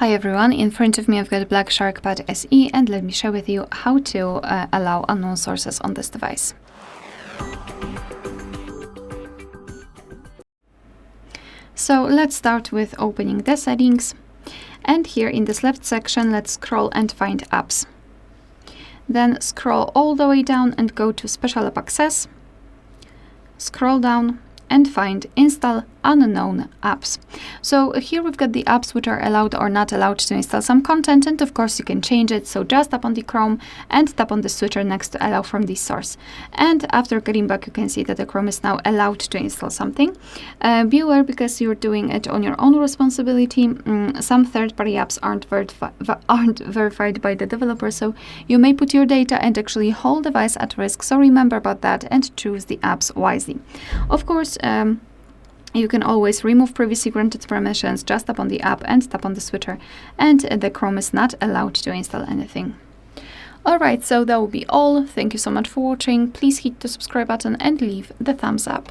Hi everyone, in front of me I've got BlackShark Pad SE, and let me share with you how to allow unknown sources on this device. So let's start with opening the settings, and here in this left section let's scroll and find apps. Then scroll all the way down and go to Special APKs, scroll down and find Install Unknown Apps. So here we've got the apps which are allowed or not allowed to install some content, and of course you can change it. So just tap on the Chrome and tap on the switcher next to allow from this source. And after getting back, you can see that the Chrome is now allowed to install something. Be aware, because you're doing it on your own responsibility. Some third-party apps aren't verified by the developer, so you may put your data and actually whole device at risk. So remember about that and choose the apps wisely. Of course, you can always remove previously granted permissions. Just tap on the app and tap on the switcher, and the Chrome is not allowed to install anything. Alright, so that will be all. Thank you so much for watching. Please hit the subscribe button and leave the thumbs up.